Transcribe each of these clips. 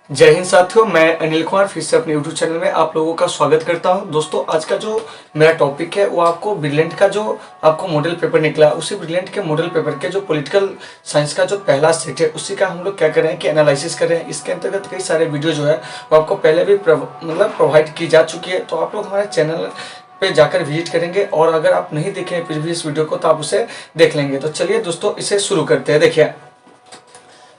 जय हिंद साथियों, मैं अनिल कुमार फिर से अपने यूट्यूब चैनल में आप लोगों का स्वागत करता हूं। दोस्तों, आज का जो मेरा टॉपिक है वो आपको ब्रिलियंट का जो आपको मॉडल पेपर निकला, उसी ब्रिलियंट के मॉडल पेपर के जो पॉलिटिकल साइंस का जो पहला सेट है उसी का हम लोग क्या कर रहे हैं कि एनालिसिस कर रहे हैं। इसके अंतर्गत कई सारे वीडियो जो है वो आपको पहले भी प्रोवाइड की जा चुकी है, तो आप लोग हमारे चैनल पे जाकर विजिट करेंगे और अगर आप नहीं देखे प्रीवियस वीडियो को तो आप उसे देख लेंगे। तो चलिए दोस्तों, इसे शुरू करते हैं। देखिए,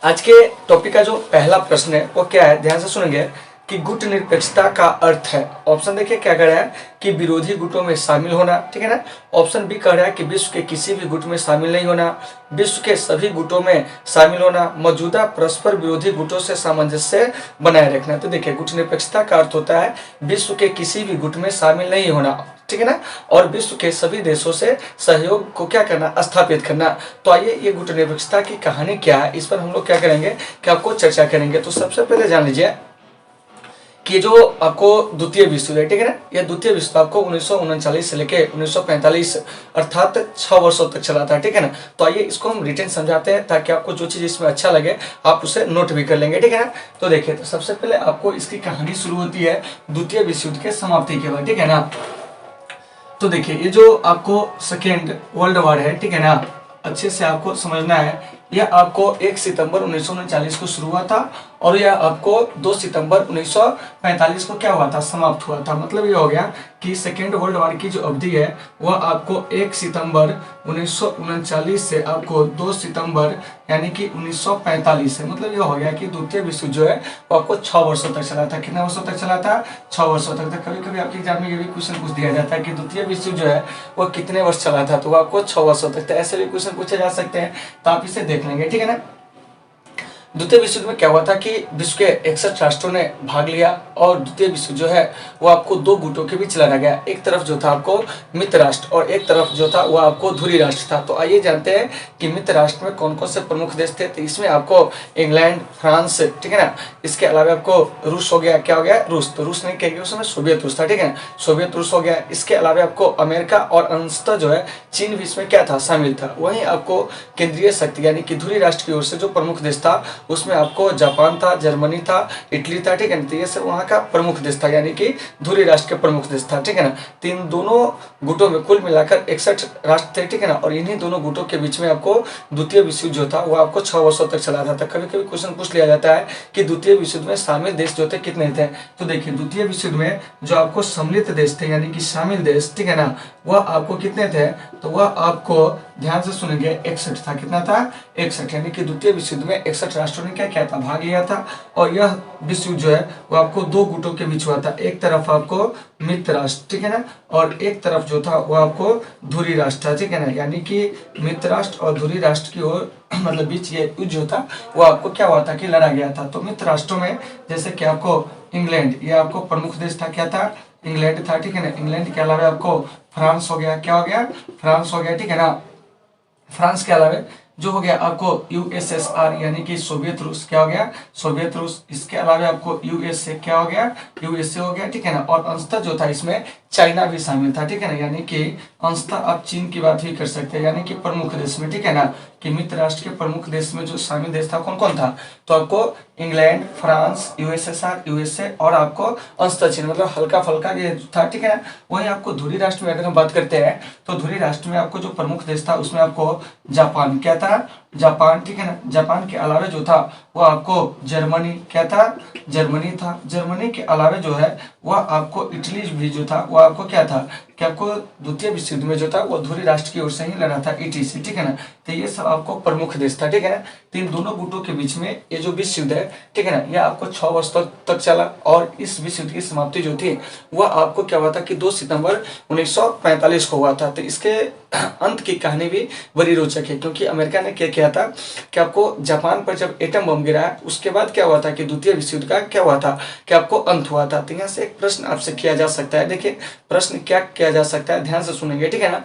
आज के टॉपिक का जो पहला प्रश्न है वो क्या है, ध्यान से सुनेंगे कि गुट निरपेक्षता का अर्थ है। ऑप्शन देखिए क्या कह रहा है कि विरोधी गुटों में शामिल होना, ठीक है ना। ऑप्शन बी कह रहा है कि विश्व के किसी भी गुट में शामिल नहीं होना, विश्व के सभी गुटों में शामिल होना, मौजूदा परस्पर विरोधी गुटों से सामंजस्य बनाए रखना। तो देखिए, गुट निरपेक्षता का अर्थ होता है विश्व के किसी भी गुट में शामिल नहीं होना, ठीक है ना, और विश्व के सभी देशों से सहयोग को क्या करना, स्थापित करना। तो आइए, ये गुट निरपेक्षता की कहानी क्या है, इस पर हम लोग क्या करेंगे कि आपको चर्चा करेंगे। तो सबसे पहले जान लीजिए कि जो आपको द्वितीय विश्व युद्ध है, ठीक है ना, यह द्वितीय विश्व युद्ध आपको 1939 से लेके 1945 अर्थात 6 वर्षों तक चला था, ठीक है ना। तो आइए इसको हम रिटेन समझाते हैं ताकि आपको जो चीज इसमें अच्छा लगे आप उसे नोट भी कर लेंगे, ठीक है ना। तो देखिए, तो सबसे पहले आपको इसकी कहानी शुरू होती है द्वितीय विश्व युद्ध के समाप्ति के बाद, ठीक है ना। तो देखिए, ये जो आपको सेकेंड वर्ल्ड वॉर है, ठीक है ना, अच्छे से आपको समझना है। यह आपको 1 सितंबर 1939 को शुरू हुआ था और यह आपको 2 सितंबर 1945 को क्या हुआ था, समाप्त हुआ था। मतलब ये हो गया कि सेकेंड वर्ल्ड वॉर की जो अवधि है वह आपको 1 सितंबर 1939 से आपको 2 सितंबर यानी कि 1945 है। मतलब ये हो गया कि द्वितीय विश्व जो है वो आपको 6 वर्षों तक चला था। कितने वर्षों तक चला था? 6 वर्षों तक। कभी कभी आपके एग्जाम में ये भी क्वेश्चन पूछ दिया जाता है कि द्वितीय विश्व जो है वो कितने वर्ष चला था, तो वो आपको 6 वर्षों तक। तो ऐसे भी क्वेश्चन पूछे जा सकते हैं, तो आप इसे देख लेंगे, ठीक है ना। द्वितीय विश्व युद्ध में क्या हुआ था कि विश्व के 61 राष्ट्रों ने भाग लिया और द्वितीय विश्व जो है वो आपको 2 गुटों के बीच लड़ा गया। एक तरफ जो था आपको मित्र राष्ट्र और एक तरफ जो था वो आपको धुरी राष्ट्र था। तो आइए जानते हैं कि मित्र राष्ट्र में कौन कौन से प्रमुख देश थे। तो इसमें आपको इंग्लैंड, फ्रांस, ठीक है ना, इसके अलावा आपको रूस हो गया। क्या हो गया? रूस। तो रूस नहीं कहेंगे, उस समय सोवियत रूस था, ठीक है, सोवियत रूस हो गया। इसके अलावा आपको अमेरिका और अंशतः जो है चीन भी इसमें क्या था, शामिल था। वहीं आपको केंद्रीय शक्ति यानी कि धुरी राष्ट्र की ओर से जो प्रमुख देश था उसमें आपको जापान था, जर्मनी था, इटली था, ठीक है ना। तो ये सब वहाँ का प्रमुख देश था यानी कि धुरी राष्ट्र के प्रमुख देश था, ठीक है ना। तीन दोनों गुटों में कुल मिलाकर 61 राष्ट्र थे, ठीक है ना। और इन्हीं दोनों गुटों के बीच में आपको द्वितीय विश्व युद्ध जो था वो आपको 6 वर्षों तक चला था। कभी कभी क्वेश्चन पूछ लिया जाता है कि द्वितीय विश्व युद्ध में शामिल देश जो थे कितने थे। तो देखिए, द्वितीय विश्व युद्ध में जो आपको सम्मिलित देश थे यानी कि शामिल देश, ठीक है ना, वह आपको कितने थे, तो वह आपको ध्यान से सुनेंगे 61 था। कितना था? 61। यानी कि द्वितीय विश्व युद्ध में 61 राष्ट्रों ने क्या किया था, भाग लिया था। और यह विश्व युद्ध जो है वो आपको 2 गुटों के बीच हुआ था। एक तरफ आपको मित्र राष्ट्र, ठीक है ना, और एक तरफ जो था वो आपको धुरी राष्ट्र था, ठीक है ना। यानी कि मित्र राष्ट्र और धुरी राष्ट्र की ओर मतलब बीच ये युद्ध जो था वो आपको क्या हुआ था कि लड़ा गया था। तो मित्र राष्ट्रों में जैसे कि आपको इंग्लैंड, ये आपको प्रमुख देश था। क्या था? इंग्लैंड था, ठीक है ना। इंग्लैंड के अलावा आपको फ्रांस हो गया। क्या हो गया? फ्रांस हो गया, ठीक है ना। फ्रांस के अलावा जो हो गया आपको यूएसएसआर यानी कि सोवियत रूस। क्या हो गया? सोवियत रूस। इसके अलावा आपको यूएसए। क्या हो गया? यूएसए हो गया, ठीक है ना। और अंशतः जो था इसमें चाइना भी शामिल था, ठीक है ना। यानी कि अंशतः आप चीन की बात भी कर सकते हैं यानी कि प्रमुख देश में, ठीक है ना, कि मित्र राष्ट्र के प्रमुख देश में जो शामिल देश था कौन कौन था, तो आपको इंग्लैंड, फ्रांस, यूएसएसआर, यूएसए और आपको अंशतः चीन, मतलब हल्का फल्का ये था, ठीक है ना। वहीं आपको धुरी राष्ट्र में अगर हम बात करते हैं तो धुरी राष्ट्र में आपको जो प्रमुख देश था उसमें आपको जापान। क्या था? जापान, ठीक है ना। जापान के अलावा जो था वो आपको जर्मनी। क्या था? जर्मनी था। जर्मनी के अलावा जो है वह आपको इटली भी जो था वो आपको क्या था कि आपको द्वितीय विश्व युद्ध में जो था वो धुरी राष्ट्र की ओर से ही लड़ा था, इटली से, ठीक है ना। तो ये सब आपको प्रमुख देश था, ठीक है ना। तो इन दोनों गुटों के बीच में ये जो विश्व युद्ध है, ठीक है ना, यह आपको 6 वर्ष तक चला। और इस विश्व युद्ध की समाप्ति जो थी वह आपको क्या हुआ था कि 2 सितंबर 1945 को हुआ था। तो इसके अंत की कहानी भी बड़ी रोचक है क्योंकि अमेरिका ने क्या किया था कि आपको जापान पर जब एटम बम गिरा उसके बाद क्या हुआ था कि द्वितीय विश्व युद्ध का क्या हुआ था कि आपको अंत हुआ था। तो यहाँ से एक प्रश्न आपसे किया जा सकता है। देखिए, प्रश्न क्या किया जा सकता है, ध्यान से सुनेंगे, ठीक है ना,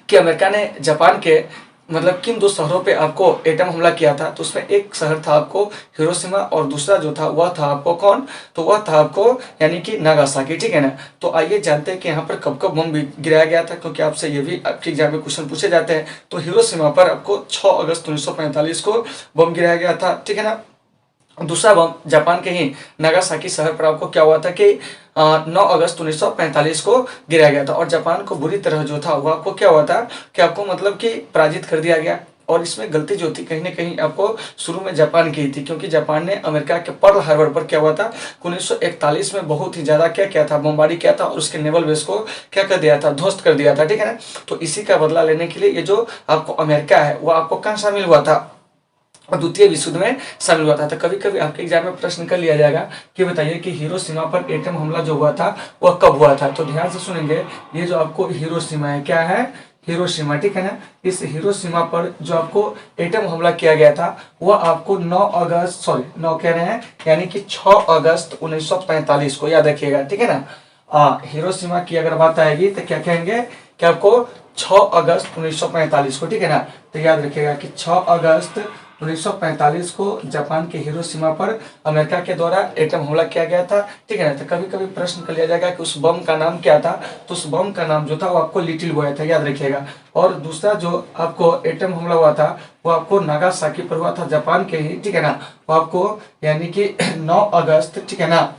कि अमेरिका ने जापान के मतलब किन 2 शहरों पे आपको एटम हमला किया था। तो उसमें एक शहर था आपको हिरोशिमा और दूसरा जो था वह था आपको कौन, तो वह था आपको यानी कि नागासाकी, ठीक है ना। तो आइए जानते हैं कि यहाँ पर कब कब बम गिराया गया था क्योंकि आपसे ये भी आपके एग्जाम में क्वेश्चन पूछे जाते हैं। तो हिरोशिमा पर आपको 6 अगस्त 1945 को बम गिराया गया था, ठीक है ना। दूसरा बम जापान के ही नागासाकी शहर पर आपको क्या हुआ था कि 9 अगस्त 1945 को गिराया गया था। और जापान को बुरी तरह जो था वो आपको क्या हुआ था कि आपको मतलब कि पराजित कर दिया गया। और इसमें गलती जो थी कहीं ना कहीं आपको शुरू में जापान की थी, क्योंकि जापान ने अमेरिका के पर्ल हार्बर पर क्या हुआ था 1941 में बहुत ही ज्यादा क्या किया था, बमबारी किया था और उसके नेवल बेस को क्या कर दिया था, ध्वस्त कर दिया था, ठीक है ना। तो इसी का बदला लेने के लिए ये जो आपको अमेरिका है वो आपको कहाँ शामिल हुआ था, और द्वितीय विश्व युद्ध में शामिल हुआ था। तो कभी कभी आपके एग्जाम में प्रश्न कर लिया जाएगा कि बताइए कि हिरोशिमा पर एटम हमला जो हुआ था वह कब हुआ था। तो ध्यान से सुनेंगे, ये जो आपको हिरोशिमा है, क्या है, हिरोशिमा, ठीक है ना। इस हिरोशिमा पर जो आपको एटम हमला किया गया था वह आपको 9 कह रहे हैं, यानी कि 6 अगस्त 1945 को, याद रखिएगा, ठीक है ना। हिरोशिमा की अगर बात आएगी तो क्या कहेंगे कि आपको 6 अगस्त 1945 को, ठीक है ना। तो याद रखिएगा कि 6 अगस्त 1945 को जापान के हिरोशिमा पर अमेरिका के द्वारा एटम हमला किया गया था, ठीक है ना। तो कभी कभी प्रश्न कर लिया जाएगा कि उस बम का नाम क्या था, तो उस बम का नाम जो था वो आपको लिटिल बॉय था, याद रखिएगा। और दूसरा जो आपको एटम हमला हुआ था वो आपको नागासाकी पर हुआ था, जापान के ही, ठीक है ना। वो आपको यानी कि 9 अगस्त, ठीक है ना,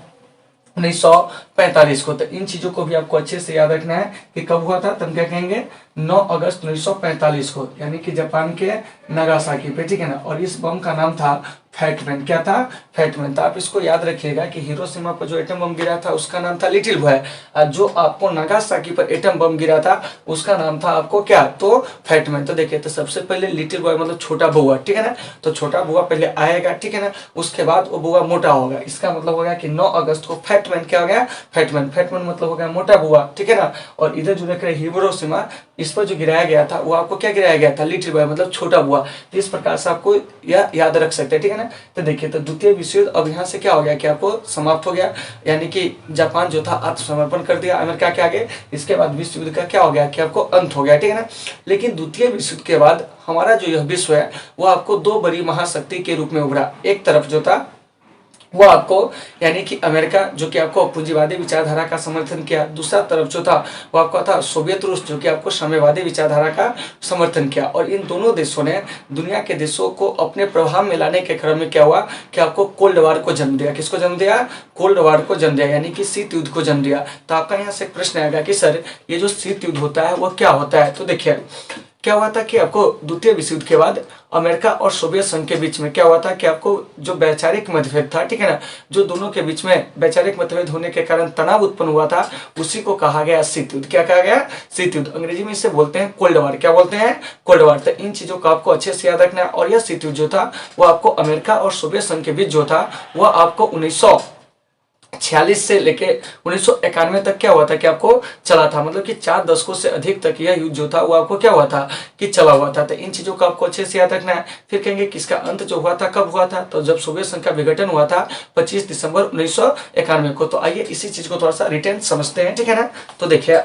1945 को। तो इन चीजों को भी आपको अच्छे से याद रखना है कि कब हुआ था, तब क्या कहेंगे 9 अगस्त 1945 को, यानी कि जापान के नागासाकी पे, ठीक है ना। और इस बम का नाम था फैटमैन, क्या था, फैटमैन। तो आप इसको याद रखिएगा कि हिरोशिमा पर जो एटम बम गिरा था उसका नाम था लिटिल बॉय, और जो आपको नागासाकी पर एटम बम गिरा था उसका नाम था आपको क्या, तो फैटमैन। तो देखिए, तो सबसे पहले लिटिल बॉय मतलब छोटा बुआ, ठीक है ना। तो छोटा बुआ पहले आएगा, ठीक है ना, उसके बाद वो बुआ मोटा होगा। इसका मतलब हो गया कि 9 अगस्त को फैटमैन क्या हो गया, फैटमैन, फैटमैन मतलब हो गया मोटा बुआ, ठीक है ना। और इधर जो देख रहे हिरोशिमा, इस पर जो गिराया गया था वो आपको क्या गिराया गया था, लिटिल बॉय मतलब छोटा बुआ। तो इस प्रकार से आपको यह याद रख सकते हैं, ठीक है ना। तो देखिए, तो द्वितीय विश्व युद्ध अब यहाँ से क्या हो गया कि आपको समाप्त हो गया, यानी कि जापान जो था आत्मसमर्पण कर दिया अमेरिका के आगे। इसके बाद विश्व युद्ध का क्या हो गया कि आपको अंत हो गया, ठीक है ना। लेकिन द्वितीय विश्व युद्ध के बाद हमारा जो यह विश्व है वो आपको दो बड़ी महाशक्ति के रूप में उभरा। एक तरफ जो था वो आपको यानी कि अमेरिका जो कि आपको पूंजीवादी विचारधारा का समर्थन किया, दूसरा तरफ जो था वो आपका था सोवियत रूस जो कि आपको साम्यवादी विचारधारा का समर्थन किया। और इन दोनों देशों ने दुनिया के देशों को अपने प्रभाव में लाने के क्रम में क्या हुआ कि आपको कोल्ड वार को जन्म दिया। किसको जन्म दिया, कोल्ड वार को जन्म दिया, यानी कि शीत युद्ध को जन्म दिया। तो आपका यहाँ से प्रश्न आएगा कि सर ये जो शीत युद्ध होता है वो क्या होता है। तो देखिए, क्या हुआ था कि आपको द्वितीय विश्व युद्ध के बाद अमेरिका और सोवियत संघ के बीच में क्या हुआ था कि आपको जो वैचारिक मतभेद था, ठीक है ना, जो दोनों के बीच में वैचारिक मतभेद होने के कारण तनाव उत्पन्न हुआ था, उसी को कहा गया शीत युद्ध। क्या कहा गया, शीत युद्ध। अंग्रेजी में इसे बोलते हैं कोल्ड वार। क्या बोलते हैं, कोल्ड वार। तो इन चीजों को आपको अच्छे से याद रखना है। और यह शीत युद्ध जो था वो आपको अमेरिका और सोवियत संघ के बीच जो था वह आपको 1946 से लेके 1991 तक क्या हुआ था कि आपको चला था, मतलब कि 4 दशकों से अधिक तक यह युद्ध जो था वो आपको क्या हुआ था कि चला हुआ था। तो इन चीजों को आपको अच्छे से याद रखना है। फिर कहेंगे कि इसका अंत जो हुआ था कब हुआ था, तो जब सोवियत संघ का विघटन हुआ था 25 दिसंबर 1991 को। तो आइए इसी चीज को थोड़ा सा रिटेन समझते हैं, ठीक है ना। तो देखिए,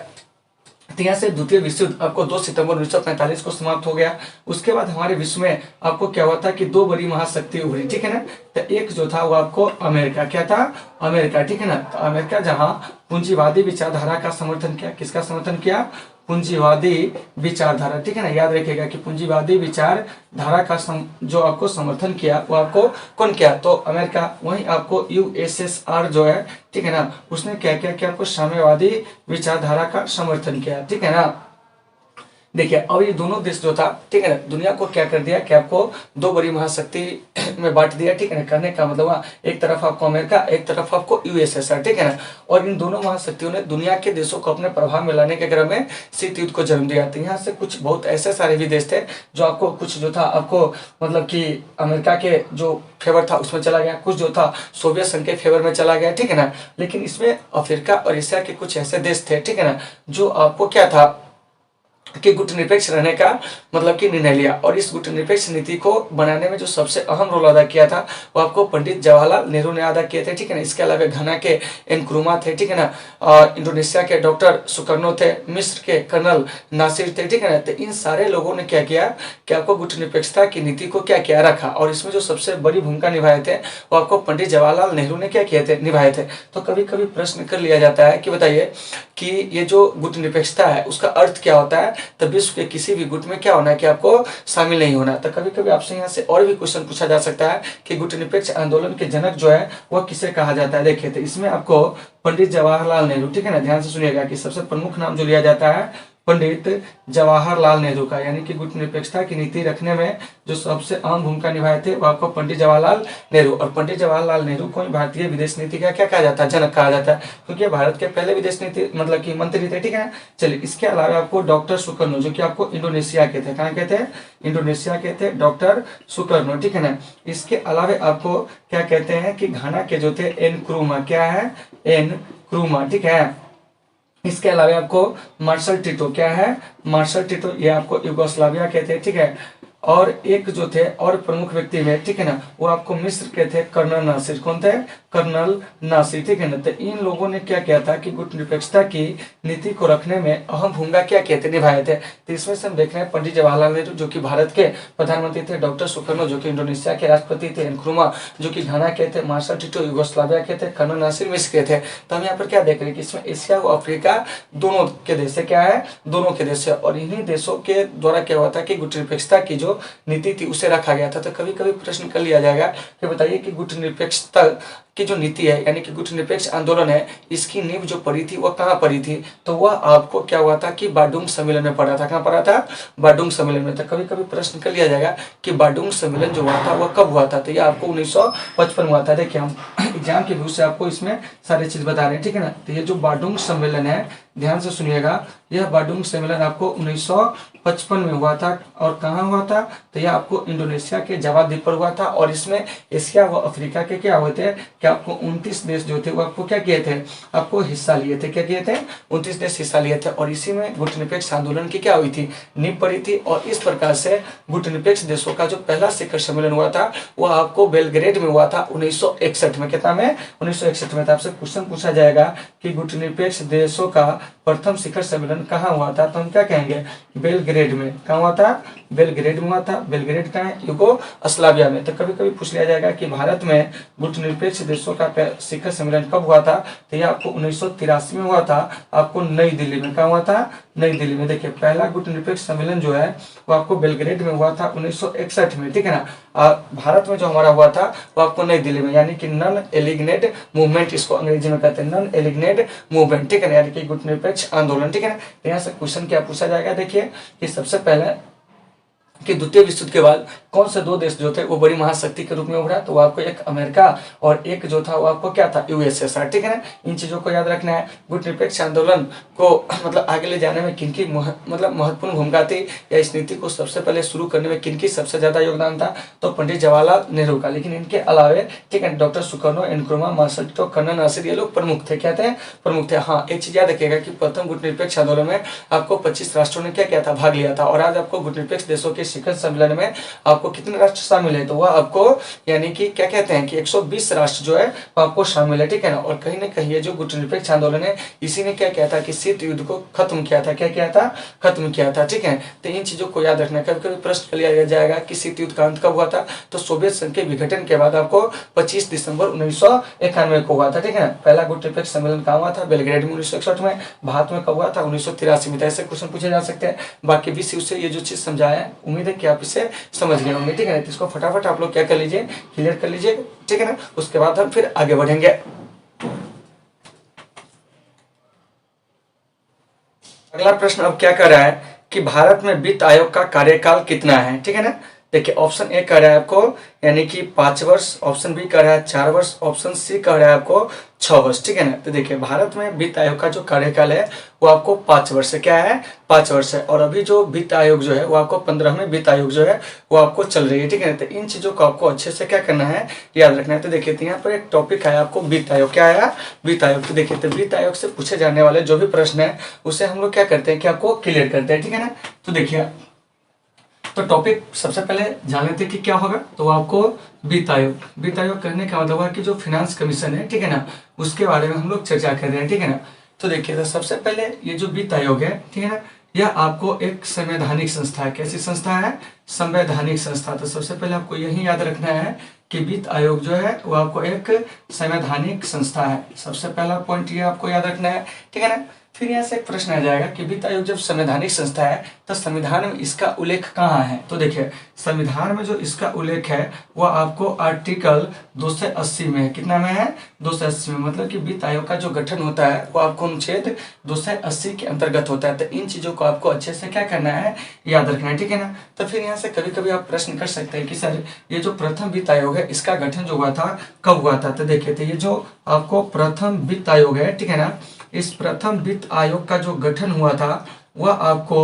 तो यहाँ से द्वितीय विश्व युद्ध आपको 2 सितंबर 1945 को समाप्त हो गया। उसके बाद हमारे विश्व में आपको क्या हुआ था कि दो बड़ी महाशक्ति उभरी, ठीक है ना। तो एक जो था वो आपको अमेरिका, क्या था, अमेरिका, ठीक है ना। तो अमेरिका जहां पूंजीवादी विचारधारा का समर्थन किया, किसका समर्थन किया, पूंजीवादी विचारधारा, ठीक है ना। याद रखिएगा कि पूंजीवादी विचारधारा का जो आपको समर्थन किया वो आपको कौन किया, तो अमेरिका। वहीं आपको यूएसएसआर जो है, ठीक है ना, उसने क्या किया कि आपको साम्यवादी विचारधारा का समर्थन किया, ठीक है ना। देखिए, अब ये दोनों देश जो था, ठीक है ना, दुनिया को क्या कर दिया कि आपको दो बड़ी महाशक्ति में बांट दिया, ठीक है ना। करने का मतलब एक तरफ आपको अमेरिका, एक तरफ आपको यूएसएसआर, ठीक है ना। और इन दोनों महाशक्तियों ने दुनिया के देशों को अपने प्रभाव में लाने के क्रम में शीत युद्ध को जन्म दिया। तो यहाँ से कुछ बहुत ऐसे सारे भी देश थे जो आपको कुछ जो था आपको मतलब कि अमेरिका के जो फेवर था उसमें चला गया, कुछ जो था सोवियत संघ के फेवर में चला गया, ठीक है ना। लेकिन इसमें अफ्रीका और एशिया के कुछ ऐसे देश थे, ठीक है ना, जो आपको क्या था कि गुटनिरपेक्ष रहने का मतलब कि निर्णय लिया। और इस गुटनिरपेक्ष नीति को बनाने में जो सबसे अहम रोल अदा किया था वो आपको पंडित जवाहरलाल नेहरू ने अदा किए थे, ठीक है ना। इसके अलावा घना के एनक्रुमा थे, ठीक है ना, इंडोनेशिया के डॉक्टर सुकर्नो थे, मिस्र के कर्नल नासिर थे, ठीक है ना। तो इन सारे लोगों ने क्या किया कि आपको गुटनिरपेक्षता की नीति को क्या किया, रखा। और इसमें जो सबसे बड़ी भूमिका निभाए थे वो आपको पंडित जवाहरलाल नेहरू ने क्या किए थे, निभाए थे। तो कभी कभी प्रश्न कर लिया जाता है कि बताइए कि ये जो गुटनिरपेक्षता है उसका अर्थ क्या होता है, तो विश्व के किसी भी गुट में क्या होना है कि आपको शामिल नहीं होना। तो कभी कभी आपसे यहाँ से और भी क्वेश्चन पूछा जा सकता है कि गुटनिरपेक्ष आंदोलन के जनक जो है वह किसे कहा जाता है। देखिए तो इसमें आपको पंडित जवाहरलाल नेहरू, ठीक है ना, ध्यान से सुनिएगा कि सबसे प्रमुख नाम जो लिया जाता है पंडित जवाहरलाल नेहरू का, यानी कि गुटनिरपेक्षता की नीति रखने में जो सबसे अहम भूमिका निभाए थे वो आपको पंडित जवाहरलाल नेहरू। और पंडित जवाहरलाल नेहरू को भारतीय विदेश नीति का क्या कहा जाता है, जनक कहा जाता है, क्योंकि भारत के पहले विदेश नीति मतलब कि मंत्री थे, ठीक है। चलिए इसके अलावा आपको डॉक्टर सुकर्नो जो कि आपको इंडोनेशिया के थे, कहाँ के थे, इंडोनेशिया के थे डॉक्टर सुकर्नो, ठीक है ना। इसके अलावा आपको क्या कहते हैं कि घाना के जो थे एन क्रूमा, क्या है, एन क्रूमा, ठीक है। इसके अलावा आपको मार्शल टिटो, क्या है, मार्शल टिटो, ये आपको युगोस्लाविया के थे, ठीक है। और एक जो थे और प्रमुख व्यक्ति में, ठीक है ना, वो आपको मिस्र के थे कर्नल नासिर, कौन थे, कर्नल नासिर, ठीक है ना। तो इन लोगों ने क्या किया था कि गुटनिरपेक्षता की नीति को रखने में अहम भूमिका क्या किए थे, निभाए थे। तो इसमें से हम देख रहे हैं पंडित जवाहरलाल नेहरू जो कि भारत के प्रधानमंत्री थे, डॉक्टर सुकर्नो जो कि इंडोनेशिया के राष्ट्रपति थे, नक्रुमा जो कि घाना के थे, मार्शल टिटो युगोस्लाविया के थे, कर्नल नासिर मिस्र के थे। तो हम यहाँ पर क्या देख रहे हैं कि इसमें एशिया व अफ्रीका दोनों के देश से क्या है, दोनों के देश से, और इन्हीं देशों के द्वारा क्या हुआ था कि गुटनिरपेक्षता की जो नीति थी उसे रखा गया था। तो कभी कभी प्रश्न कर लिया जाएगा कि बताइए कि गुटनिरपेक्षता की जो नीति है यानी कि गुटनिरपेक्ष आंदोलन है, इसकी नींव जो पड़ी थी वह कहाँ पड़ी थी, तो वह आपको क्या हुआ था कि बाडुंग सम्मेलन में पड़ा था। कहाँ पड़ा था, बाडुंग सम्मेलन में। तो कभी कभी प्रश्न कर लिया जाएगा कि बाडुंग सम्मेलन जो हुआ था वह कब हुआ था, तो यह आपको 1955 हुआ था। देखिए हम एग्जाम के व्यू से आपको इसमें सारी चीज बता रहे हैं, ठीक है ना। तो ये जो बाडुंग सम्मेलन है, ध्यान से सुनिएगा, यह बाडुंग सम्मेलन आपको 1955 में हुआ था। और कहाँ हुआ था, तो यह आपको इंडोनेशिया के जावा द्वीप पर हुआ था। और इसमें एशिया व अफ्रीका के क्या हुए थे कि आपको 29 देश जो थे वो आपको क्या किए थे, आपको हिस्सा लिए थे। क्या किए थे, 29 देश हिस्सा लिए थे। और इसी में गुटनिरपेक्ष आंदोलन की क्या हुई थी, नींव पड़ी थी। और इस प्रकार से गुटनिरपेक्ष देशों का जो पहला शिखर सम्मेलन हुआ था वह आपको बेलग्रेड में हुआ था 1961 में। कितना में, 1961 में। आपसे क्वेश्चन पूछा जाएगा कि गुटनिरपेक्ष देशों का प्रथम शिखर सम्मेलन कहाँ हुआ था, तो हम क्या कहेंगे, बेलग्रेड में। कहाँ हुआ था, बेलग्रेड में हुआ था। बेलग्रेड कहाँ है, युगोस्लाविया में। तो कभी कभी पूछ लिया जाएगा कि भारत में गुटनिरपेक्ष देशों का शिखर सम्मेलन कब हुआ था, तो यह आपको 1983 में हुआ था, आपको नई दिल्ली में। कहाँ हुआ था, नई दिल्ली में। देखिए पहला गुटनिरपेक्ष सम्मेलन जो है वो आपको बेलग्रेड में हुआ था 1961 में, ठीक है ना। भारत में जो हमारा हुआ था वो आपको नई दिल्ली में, यानी कि नॉन एलिग्नेट मूवमेंट इसको अंग्रेजी में कहते हैं, नॉन एलिग्नेट मूवमेंट, ठीक है ना, यानी कि गुटनिरपेक्ष आंदोलन, ठीक है ना। तो यहाँ से क्वेश्चन क्या पूछा जाएगा, देखिए कि सबसे पहले कि द्वितीय विश्व युद्ध के बाद कौन से दो देश जो थे वो बड़ी महाशक्ति के रूप में उभरा, तो वो आपको एक अमेरिका और एक जो था वो आपको क्या था, यूएसएसआर, ठीक है ना। इन चीजों को याद रखना है। गुटनिरपेक्ष आंदोलन को मतलब आगे ले जाने में किनकी मतलब महत्वपूर्ण भूमिका थी, या इस नीति को सबसे पहले शुरू करने में किनकी सबसे ज्यादा योगदान था, तो पंडित जवाहरलाल नेहरू का। लेकिन इनके अलावे, ठीक है, doctor Sukarno, Nkrumah, Marshal Tito, Colonel Nasser, ये लोग प्रमुख थे। क्या थे, प्रमुख थे। हाँ एक चीज याद रखिएगा कि प्रथम गुटनिरपेक्ष आंदोलन में आपको 25 राष्ट्रों ने क्या किया था, भाग लिया था। और आज आपको गुटनिरपेक्ष देशों के शिखर सम्मेलन में आपको कितने राष्ट्र शामिल है, तो वह आपको यानी कि क्या कहते हैं कि 120 राष्ट्र जो है वो आपको शामिल है, ठीक है ना। और कहीं ना कहीं ये जो गुटनिरपेक्ष आंदोलन है इसी ने क्या किया था कि शीत युद्ध को खत्म किया था। क्या किया था, खत्म किया था, ठीक है। तो इन चीजों को याद रखना। कभी कभी प्रश्न लिया जाएगा कि शीत युद्ध का अंत कब हुआ था, तो सोवियत संघ के विघटन के बाद आपको 25 दिसंबर 1991 को हुआ था, ठीक है ना। पहला गुटनिरपेक्ष सम्मेलन कहाँ हुआ था, बेलग्रेड में 1961 में। भारत में कब हुआ था, 1983 में। ऐसे क्वेश्चन पूछे जा सकते हैं। बाकी भी से ये जो चीज समझाया है उम्मीद है कि आप इसे समझ गए होंगे, ठीक है। तो इसको फटाफट आप लोग क्या कर लीजिए, क्लियर कर लीजिए, ठीक है ना। उसके बाद हम फिर आगे बढ़ेंगे। अगला प्रश्न अब क्या कर रहा है कि भारत में वित्त आयोग का कार्यकाल कितना है, ठीक है ना। देखिए ऑप्शन ए कह रहा है आपको यानी कि 5 वर्ष, ऑप्शन बी कह रहा है 4 वर्ष, ऑप्शन सी कह रहा है आपको 6 वर्ष, ठीक है ना। तो देखिए भारत में वित्त आयोग का जो कार्यकाल है वो आपको 5 वर्ष है। क्या है, 5 वर्ष है। और अभी जो वित्त आयोग जो है वो आपको 15वें वित्त आयोग जो है वो आपको चल रही है, ठीक है। तो इन चीजों को आपको अच्छे से क्या करना है, याद रखना है। तो देखिए यहाँ पर एक टॉपिक है आपको वित्त आयोग। क्या है, वित्त आयोग। तो देखिए तो वित्त आयोग से पूछे जाने वाले जो भी प्रश्न है उसे हम लोग क्या करते हैं कि आपको क्लियर करते हैं, ठीक है ना। तो देखिए तो टॉपिक सबसे पहले जान लेते हैं कि क्या होगा। तो आपको वित्त आयोग, वित्त आयोग करने का मतलब है कि जो फाइनेंस कमीशन है, ठीक है ना, उसके बारे में हम लोग चर्चा कर रहे हैं, ठीक है ना। तो देखिए तो सबसे पहले ये जो वित्त आयोग है, ठीक है ना, यह आपको एक संवैधानिक संस्था है। कैसी संस्था है, संवैधानिक संस्था। तो सबसे पहले आपको यही याद रखना है कि वित्त आयोग जो है वो आपको एक संवैधानिक संस्था है। सबसे पहला पॉइंट ये आपको याद रखना है, ठीक है ना। फिर यहाँ से एक प्रश्न आ जाएगा कि वित्त आयोग जब संवैधानिक संस्था है तो संविधान में इसका उल्लेख कहाँ है। तो देखिए संविधान में जो इसका उल्लेख है वह आपको आर्टिकल 280 में है। कितना में है? 280 में। मतलब कि वित्त आयोग का जो गठन होता है वो आपको अनुच्छेद 280 के अंतर्गत होता है। तो इन चीजों को आपको अच्छे से क्या करना है, याद रखना है, ठीक है ना। तो फिर यहाँ से कभी कभी आप प्रश्न कर सकते हैं कि सर ये जो प्रथम वित्त आयोग है इसका गठन जो हुआ था कब हुआ था। तो देखिए तो ये जो आपको प्रथम वित्त आयोग है, ठीक है ना, इस प्रथम वित्त आयोग का जो गठन हुआ था वह आपको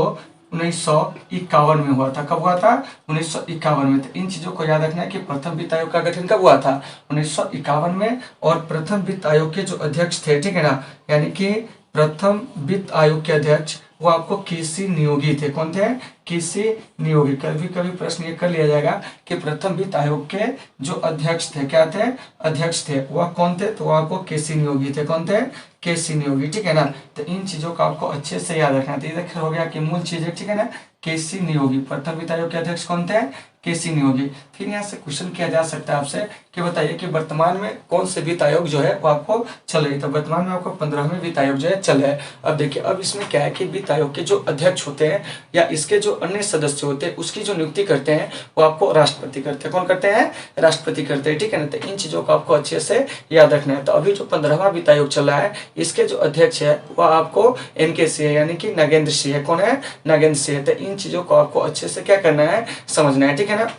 1951 में हुआ था। कब हुआ था? 1951 में। तो इन चीजों को याद रखना है कि प्रथम वित्त आयोग का गठन कब हुआ था? 1951 में। और प्रथम वित्त आयोग के जो अध्यक्ष थे, ठीक है ना, यानी कि प्रथम वित्त आयोग के अध्यक्ष वो आपको केसी नियोगी थे। कौन थे? केसी नियोगी। कभी कभी प्रश्न ये कर लिया जाएगा कि प्रथम वित्त आयोग के जो अध्यक्ष थे, क्या थे? अध्यक्ष थे, वह कौन थे? तो वो आपको केसी नियोगी थे। कौन थे? केसी नियोगी, ठीक है ना। तो इन चीजों को आपको अच्छे से याद रखना है। तो ये हो गया कि मूल चीज है, ठीक है ना, केसी नियोगी। प्रथम वित्त आयोग के अध्यक्ष कौन थे? केसी नियोगी। फिर यहाँ से क्वेश्चन किया जा सकता है आपसे कि बताइए कि वर्तमान में कौन से वित्त आयोग जो है वो आपको चल रही। तो वर्तमान में आपको 15वें वित्त आयोग जो है चल रहा है। अब देखिए अब इसमें क्या है कि वित्त आयोग के जो अध्यक्ष होते हैं या इसके जो अन्य सदस्य होते हैं उसकी जो नियुक्ति करते हैं वो आपको राष्ट्रपति करते हैं। कौन करते हैं? राष्ट्रपति करते हैं, ठीक है ना। तो इन चीजों को आपको अच्छे से याद रखना है। तो अभी जो 15वां वित्त आयोग चल रहा है इसके जो अध्यक्ष है वह आपको NK सिंह है, यानी कि नागेंद्र सिंह है। कौन है? नागेंद्र सिंह है। तो इन चीजों को आपको अच्छे से क्या करना है, समझना है, ठीक है ना।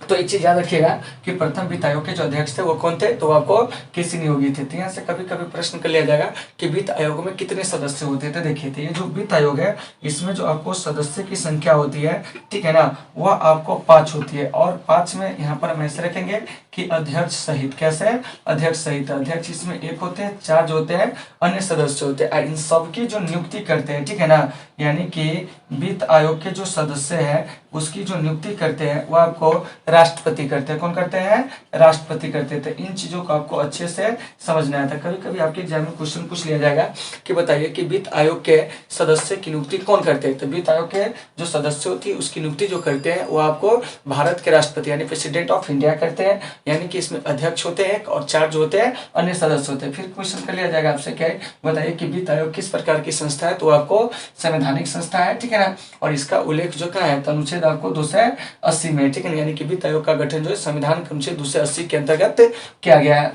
तो एक चीज याद रखिएगा कि प्रथम वित्त आयोग के जो अध्यक्ष थे वो कौन थे? तो आपको केसी नियोगी थे। तो यहाँ से कभी कभी प्रश्न कर लिया जाएगा कि वित्त आयोग में कितने सदस्य होते हैं। तो देखिए तो ये जो वित्त आयोग है इसमें जो आपको सदस्य की संख्या होती है, ठीक है ना, वह आपको 5 होती है। और 5 में यहाँ पर हम ऐसे रखेंगे कि अध्यक्ष सहित। कैसे? अध्यक्ष सहित। अध्यक्ष इसमें 1 होते हैं, 4 जो होते हैं अन्य सदस्य होते हैं। इन सबकी जो नियुक्ति करते हैं, ठीक है ना, यानी कि वित्त आयोग के जो सदस्य है उसकी जो नियुक्ति करते हैं वो आपको राष्ट्रपति करते हैं। कौन करते हैं? राष्ट्रपति करते हैं। तो इन चीजों को आपको अच्छे से समझना है। तो कभी कभी आपके एग्जाम में क्वेश्चन पूछ लिया जाएगा कि बताइए कि वित्त आयोग के सदस्य की नियुक्ति कौन करते हैं। तो वित्त आयोग के जो सदस्य होती है उसकी नियुक्ति जो करते हैं वो आपको भारत के राष्ट्रपति यानी प्रेसिडेंट ऑफ इंडिया करते हैं। यानी कि इसमें अध्यक्ष होते हैं और 4 जो होते हैं अन्य सदस्य होते हैं। फिर क्वेश्चन कर लिया जाएगा आपसे क्या है, बताइए कि वित्त आयोग किस प्रकार की संस्था है। तो आपको संवैधानिक संस्था है, ठीक है ना। और इसका उल्लेख जो कहाँ है? तो अनुच्छेद आपको 280 में, ठीक है ना। यानी कि वित्त आयोग का गठन जो है संविधान के अनुच्छेद 280 के अंतर्गत किया गया है।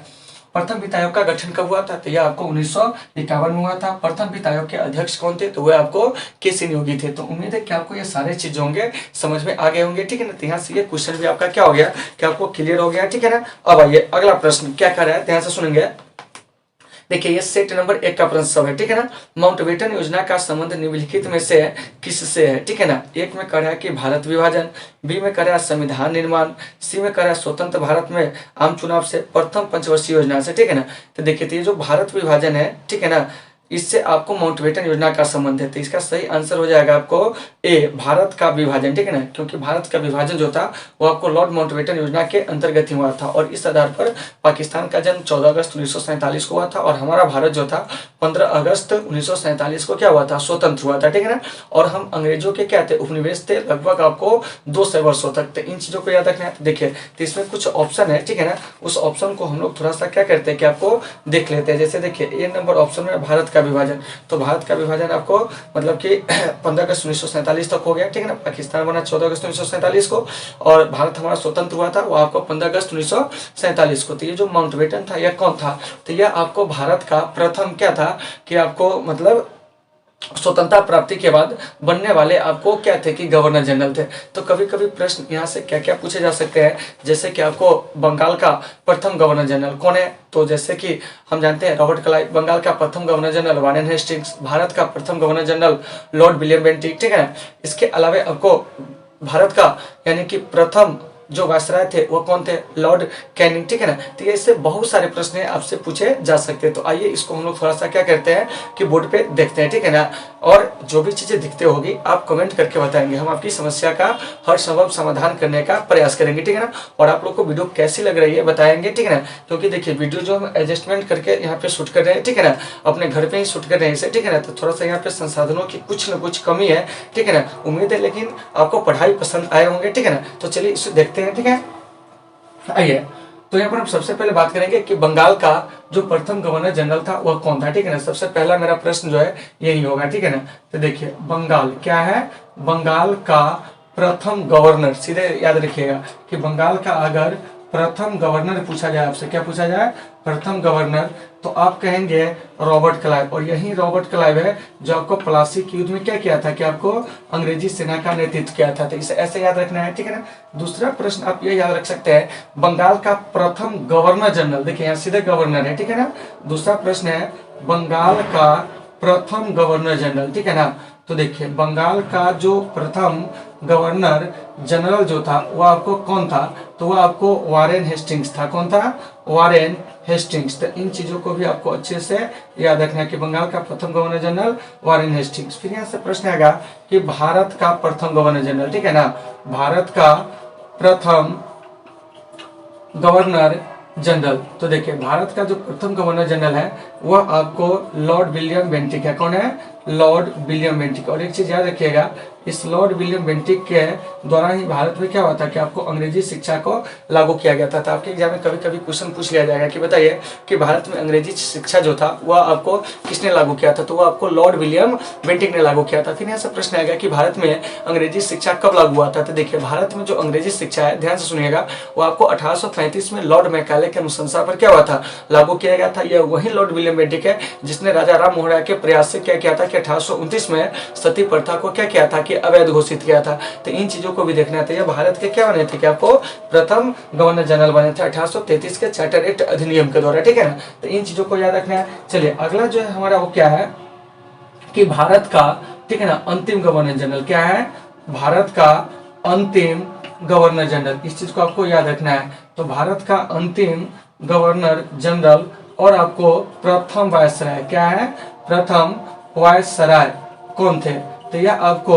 प्रथम वित्त आयोग का गठन कब हुआ था? तो यह आपको 1951 में हुआ था। प्रथम वित्त आयोग के अध्यक्ष कौन थे? तो वह आपको केसी नियोगी थे। तो उम्मीद है कि आपको ये सारे चीज होंगे समझ में आ गए होंगे, ठीक है ना। तो यहाँ से ये क्वेश्चन भी आपका क्या हो गया कि आपको क्लियर हो गया, ठीक है ना। अब आइए अगला प्रश्न क्या कर रहा है, ध्यान से सुनेंगे। देखिए ये सेट नंबर 1 का प्रश्न सब है, ठीक है ना। माउंटबेटन योजना का संबंध निम्नलिखित में से किससे है, ठीक है ना। 1 में कह रहा है कि भारत विभाजन, बी में कह रहा है संविधान निर्माण, सी में कह रहा है स्वतंत्र भारत में आम चुनाव से, प्रथम पंचवर्षीय योजना से, ठीक है ना। तो देखिए तो ये जो भारत विभाजन है, ठीक है ना, इससे आपको माउंटबेटन योजना का संबंध है। तो इसका सही आंसर हो जाएगा आपको ए, भारत का विभाजन, ठीक है ना। क्योंकि भारत का विभाजन जो था वो आपको लॉर्ड माउंटबेटन योजना के अंतर्गत ही हुआ था। और इस आधार पर पाकिस्तान का जन्म 14 अगस्त 1947 को हुआ था और हमारा भारत जो था 15 अगस्त 1947 को क्या हुआ था? स्वतंत्र हुआ था, ठीक है ना। और हम अंग्रेजों के क्या थे? उपनिवेश थे, लगभग आपको 200 वर्षों तक। तो इन चीजों को याद रखना है। देखिए तो इसमें कुछ ऑप्शन है, ठीक है ना, उस ऑप्शन को हम लोग थोड़ा सा क्या करते हैं कि आपको देख लेते हैं। जैसे देखिए ए नंबर ऑप्शन में भारत का विभाजन, तो भारत का विभाजन आपको मतलब कि 15 अगस्त 1947 तक हो गया, ठीक है ना। पाकिस्तान बना 14 अगस्त 1947 को और भारत हमारा स्वतंत्र हुआ था वो आपको 15 अगस्त 1947 को। तो ये जो माउंटबेटन था यह कौन था? तो यह आपको भारत का प्रथम क्या था कि आपको मतलब स्वतंत्रता प्राप्ति के बाद बनने वाले आपको क्या थे कि गवर्नर जनरल थे। तो कभी कभी प्रश्न यहाँ से क्या क्या पूछे जा सकते हैं, जैसे कि आपको बंगाल का प्रथम गवर्नर जनरल कौन है? तो जैसे कि हम जानते हैं रॉबर्ट क्लाइव। बंगाल का प्रथम governor general Warren Hastings. Bharat का प्रथम governor general Lord William Bentinck, ठीक है ना। इसके अलावा आपको भारत का यानी कि प्रथम जो वायसराय थे वो कौन थे? लॉर्ड कैनिंग, ठीक है ना। तो ऐसे बहुत सारे प्रश्न आपसे पूछे जा सकते हैं। तो आइए इसको हम लोग थोड़ा सा क्या करते हैं कि बोर्ड पे देखते हैं, ठीक है ना। और जो भी चीजें दिखते होगी आप कमेंट करके बताएंगे, हम आपकी समस्या का हर संभव समाधान करने का प्रयास करेंगे, ठीक है ना। और आप लोग को वीडियो कैसी लग रही है बताएंगे, ठीक है ना। क्योंकि देखिए वीडियो जो हम एडजस्टमेंट करके यहाँ पे शूट कर रहे हैं, ठीक है ना, अपने घर पे ही शूट कर रहे हैं इसे, ठीक है ना। तो थोड़ा सा यहाँ पे संसाधनों की कुछ न कुछ कमी है, ठीक है ना। उम्मीद है लेकिन आपको पढ़ाई पसंद आए होंगे, ठीक है ना। तो चलिए इसे देखते हैं, ठीक है। आइए तो यहाँ पर हम सबसे पहले बात करेंगे कि बंगाल का जो प्रथम गवर्नर जनरल था वह कौन था, ठीक है ना। सबसे पहला मेरा प्रश्न जो है यही होगा, ठीक है ना। तो देखिए बंगाल क्या है, बंगाल का प्रथम गवर्नर, सीधे याद रखिएगा कि बंगाल का अगर प्रथम गवर्नर पूछा जाए आपसे, क्या पूछा जाए, प्रथम गवर्नर, तो आप कहेंगे रॉबर्ट क्लाइव। और यही रॉबर्ट क्लाइव है जो आपको प्लासी के युद्ध में क्या किया था, कि आपको अंग्रेजी सेना का नेतृत्व किया था। तो इसे ऐसे याद रखना है, ठीक है ना। दूसरा प्रश्न आप ये याद रख सकते हैं, बंगाल का प्रथम गवर्नर जनरल, देखिए यहाँ सीधे गवर्नर है, ठीक है ना। दूसरा प्रश्न है बंगाल का प्रथम गवर्नर जनरल, ठीक है ना। तो देखिए बंगाल का जो प्रथम गवर्नर जनरल जो था वो आपको कौन था, तो वो आपको वारेन हेस्टिंग्स था। कौन था, वारेन हेस्टिंग्स। तो इन चीजों को भी आपको अच्छे से याद रखना है कि बंगाल का प्रथम गवर्नर जनरल वारेन हेस्टिंग्स। फिर यहाँ से प्रश्न आएगा कि भारत का प्रथम गवर्नर जनरल, ठीक है ना, भारत का प्रथम गवर्नर जनरल। तो देखिए भारत का जो प्रथम गवर्नर जनरल है वह आपको लॉर्ड विलियम बेंटिक है। कौन है, लॉर्ड विलियम बेंटिक। और एक चीज याद रखिएगा, इस लॉर्ड विलियम बेंटिक के द्वारा ही भारत में क्या हुआ था कि आपको अंग्रेजी शिक्षा को लागू किया गया था। तो आपके एग्जाम में कभी कभी क्वेश्चन पूछ लिया जाएगा कि बताइए कि भारत में अंग्रेजी शिक्षा जो था वह आपको किसने लागू किया था, तो वह आपको लॉर्ड विलियम बेंटिक ने लागू किया था। फिर यहाँ से प्रश्न आएगा कि भारत में अंग्रेजी शिक्षा कब लागू हुआ था। तो देखिए भारत में जो अंग्रेजी शिक्षा है, ध्यान से सुनिएगा, वो आपको 1835 में लॉर्ड मैकाले के अनुशंसा पर क्या हुआ था, लागू किया गया था। यह वही लॉर्ड विलियम बेंटिक है जिसने राजा राम मोहन राय के प्रयास से क्या किया था कि 1829 में सती प्रथा को क्या किया था कि अवैध घोषित किया था। तो इन चीजों को भी देखना है। तो ये भारत के क्या बने थे कि आपको प्रथम गवर्नर जनरल बने थे 1833 के चार्टर एक्ट अधिनियम के द्वारा, ठीक है ना। तो इन चीजों को याद रखना है। चलिए अगला जो है हमारा वो क्या है कि भारत का, ठीक है ना, अंतिम गवर्नर जनरल क्या है, भारत का अंतिम गवर्नर जनरल। इस चीज को आपको याद रखना है। तो भारत का अंतिम गवर्नर जनरल और आपको प्रथम वायसराय क्या है, प्रथम वायसराय कौन थे, तो यह आपको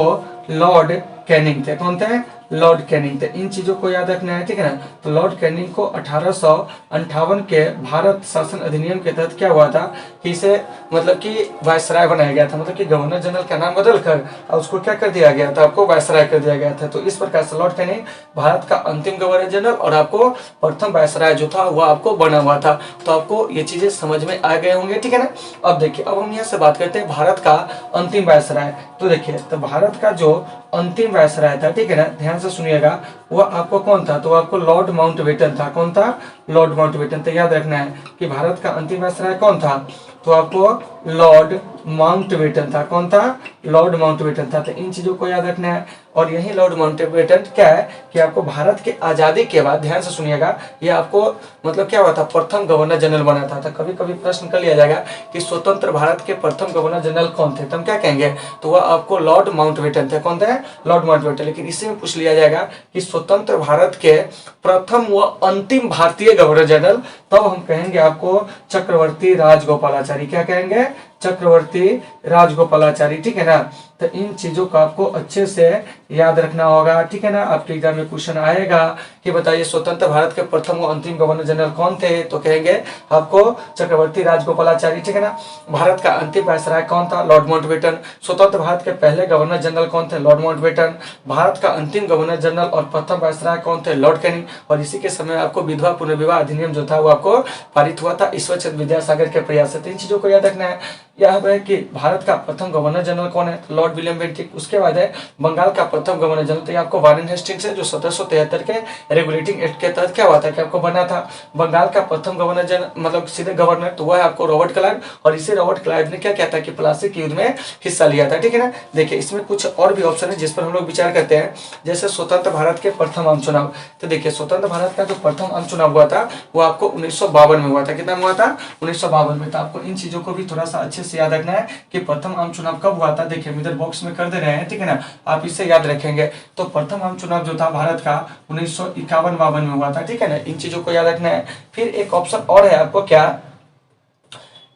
लॉर्ड कैनिंग थे। कौन थे, लॉर्ड कैनिंग थे। इन चीजों को याद रखना है, ठीक है ना। तो लॉर्ड कैनिंग को 1858 के भारत शासन अधिनियम के तहत क्या हुआ था कि इसे मतलब कि वायसराय बनाया गया था, मतलब कि गवर्नर जनरल का नाम बदल कर और उसको क्या कर दिया गया था, आपको वायसराय कर दिया गया था। तो इस प्रकार से लॉर्ड कैनिंग भारत का अंतिम गवर्नर जनरल और आपको प्रथम वायसराय जो था वह आपको बना हुआ था। तो आपको ये चीजें समझ में आ गए होंगे, ठीक है ना। अब देखिए अब हम यहाँ से बात करते हैं भारत का अंतिम वायसराय। तो देखिए तो भारत का जो अंतिम वायसराय था, ठीक है ना, ध्यान से सुनिएगा, वो आपको कौन था, तो आपको लॉर्ड माउंटबेटन था। कौन था, लॉर्ड माउंटबेटन। तो याद रखना है कि भारत का अंतिम वायसराय कौन था, तो आपको लॉर्ड माउंटबेटन था। कौन था, लॉर्ड माउंटबेटन था। तो इन चीजों को याद रखना है। और यही लॉर्ड माउंटबेटन क्या है कि आपको भारत के आजादी के बाद, ध्यान से सुनिएगा, ये आपको मतलब क्या हुआ था, प्रथम गवर्नर जनरल बना था। तो कभी कभी प्रश्न कर लिया जाएगा कि स्वतंत्र भारत के प्रथम गवर्नर जनरल कौन थे, तो हम क्या कहेंगे, तो वह आपको लॉर्ड माउंटबेटन थे। कौन थे, लॉर्ड माउंटबेटन। लेकिन इसी में पूछ लिया जाएगा कि स्वतंत्र भारत के प्रथम व अंतिम भारतीय गवर्नर जनरल, तब हम कहेंगे आपको चक्रवर्ती राजगोपालाचारी। क्या कहेंगे, चक्रवर्ती राजगोपालाचारी, ठीक है ना। तो इन चीजों का आपको अच्छे से याद रखना होगा, ठीक है ना। आपके एग्जाम में क्वेश्चन आएगा कि बताइए स्वतंत्र भारत के प्रथम और अंतिम गवर्नर जनरल कौन थे, तो कहेंगे आपको चक्रवर्ती राजगोपालाचारी, ठीक है ना। भारत का अंतिम वायसराय कौन था, लॉर्ड माउंटबेटन। स्वतंत्र भारत के पहले गवर्नर जनरल कौन थे, लॉर्ड माउंटबेटन। भारत का अंतिम गवर्नर जनरल और प्रथम वायसराय कौन थे, लॉर्ड कैनिंग। और इसी के समय आपको विधवा पुनर्विवाह अधिनियम जो था वो आपको पारित हुआ था ईश्वर चंद्र विद्यासागर के प्रयास से। इन चीजों को याद रखना है। यह है कि भारत का प्रथम गवर्नर जनरल कौन है, लॉर्ड विलियम बेंटिक। उसके बाद है बंगाल का प्रथम गवर्नर जनरल, तो आपको वारेन हेस्टिंग्स है जो 1773 के रेगुलेटिंग एक्ट के तहत क्या हुआ था कि आपको बना था। बंगाल का प्रथम गवर्नर जनरल मतलब सीधे गवर्नर, तो वह है आपको रॉबर्ट क्लाइव। और इसे रॉबर्ट क्लाइव ने क्या किया था कि प्लासी के युद्ध में हिस्सा लिया था, ठीक है ना। देखिए इसमें कुछ और भी ऑप्शन है जिस पर हम लोग विचार करते हैं, जैसे स्वतंत्र भारत के प्रथम आम चुनाव। तो देखिए स्वतंत्र भारत का जो प्रथम आम चुनाव हुआ था वो आपको 1952 में हुआ था। कितना में हुआ था, 1952 में। तो आपको इन चीजों को भी थोड़ा सा अच्छे से याद रखना है कि प्रथम आम चुनाव कब हुआ था। देखिए हम इधर बॉक्स में कर दे रहे हैं, ठीक है ना, आप इसे याद रखेंगे। तो प्रथम आम चुनाव जो था भारत का 1951-52 में हुआ था, ठीक है ना। इन चीजों को याद रखना है। फिर एक ऑप्शन और है आपको क्या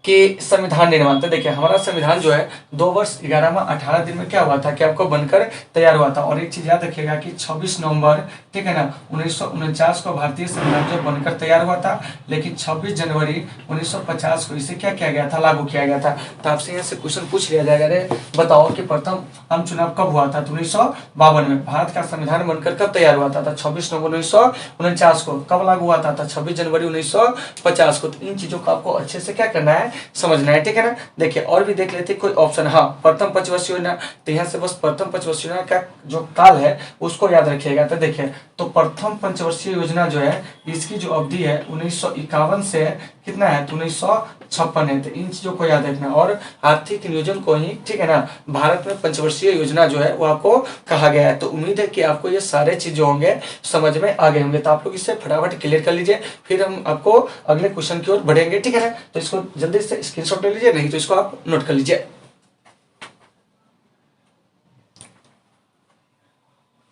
कि संविधान निर्माण। तो देखिए हमारा संविधान जो है 2 वर्ष 11 माह 18 दिन में क्या हुआ था कि आपको बनकर तैयार हुआ था। और एक चीज याद रखिएगा कि 26 नवंबर, ठीक है ना, 1949 को भारतीय संविधान जो बनकर तैयार हुआ था, लेकिन 26 जनवरी 1950 को इसे क्या किया गया था, लागू किया गया था। तो आपसे यहाँ से क्वेश्चन पूछ लिया जाएगा, अरे बताओ कि प्रथम आम चुनाव कब हुआ था। तो 1952 में। भारत का संविधान बनकर कब तैयार हुआ था, 26 नवंबर 1949 को। कब लागू हुआ था, 26 जनवरी 1950 को। तो इन चीजों को आपको अच्छे से क्या करना है, समझना है, ठीक है ना। देखिए और भी देख लेते कोई ऑप्शन। हाँ, प्रथम पंचवर्षीय योजना। तो यहाँ से बस प्रथम पंचवर्षीय योजना का जो काल है उसको याद रखिएगा। तो देखिए तो प्रथम पंचवर्षीय योजना जो है इसकी जो अवधि है 1951 से कितना है, तो 1956 है। तो इन चीजों को याद रखना। और आर्थिक नियोजन को ही, ठीक है ना, भारत में पंचवर्षीय योजना जो है वो आपको कहा गया है। तो उम्मीद है कि आपको ये सारे चीज जो होंगे समझ में आ गए होंगे। तो आप लोग इसे फटाफट क्लियर कर लीजिए, फिर हम आपको अगले क्वेश्चन की ओर बढ़ेंगे, ठीक है ना। तो इसको जल्दी से स्क्रीनशॉट ले लीजिए, नहीं तो इसको आप नोट कर लीजिए।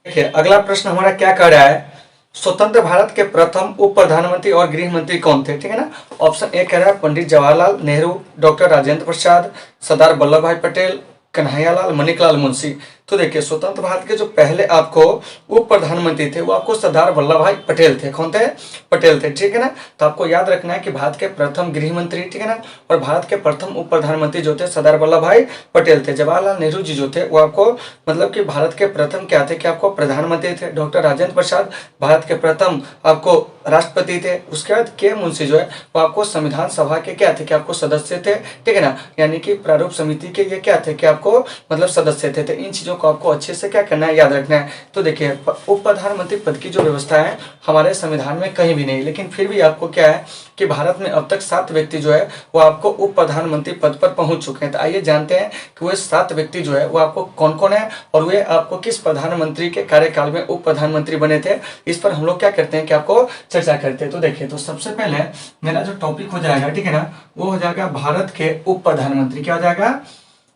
देखिए अगला प्रश्न हमारा क्या कह रहा है, स्वतंत्र भारत के प्रथम उप प्रधानमंत्री और गृह मंत्री कौन थे, ठीक है ना। ऑप्शन ए कह रहा है पंडित जवाहरलाल नेहरू, डॉक्टर राजेंद्र प्रसाद, सरदार वल्लभ भाई पटेल, कन्हैयालाल मणिकलाल मुंशी। तो देखिए स्वतंत्र भारत के जो पहले आपको उप प्रधानमंत्री थे वो आपको सरदार वल्लभ भाई पटेल थे। कौन थे, पटेल थे, ठीक है ना। तो आपको याद रखना है कि भारत के प्रथम गृह मंत्री, ठीक है ना, और भारत के प्रथम उप प्रधानमंत्री जो थे सरदार वल्लभ भाई पटेल थे। जवाहरलाल नेहरू जी जो थे वो आपको मतलब कि भारत के प्रथम क्या थे कि आपको प्रधानमंत्री थे। डॉक्टर राजेंद्र प्रसाद भारत के प्रथम आपको राष्ट्रपति थे। उसके बाद के मुंशी जो है वो आपको संविधान सभा के क्या थे कि आपको सदस्य थे, ठीक है ना, यानी कि प्रारूप समिति के ये क्या थे कि आपको मतलब सदस्य थे। तो इन चीजों को आपको अच्छे से क्या करना है, याद रखना है। तो देखिए उप प्रधानमंत्री पद की जो व्यवस्था है हमारे संविधान में कहीं भी नहीं, लेकिन फिर भी आपको क्या है कि भारत में अब तक 7 व्यक्ति जो है वो आपको उप प्रधानमंत्री पद पर पहुंच चुके हैं। तो आइए जानते हैं कि वे 7 व्यक्ति जो है वो आपको कौन कौन है और वे आपको किस प्रधानमंत्री के कार्यकाल में उप प्रधानमंत्री बने थे। इस पर हम लोग क्या करते हैं कि आपको चर्चा करते हैं। तो देखिए तो सबसे पहले मेरा जो टॉपिक हो जाएगा, ठीक है ना, वो हो जाएगा भारत के उप प्रधानमंत्री। क्या हो जाएगा,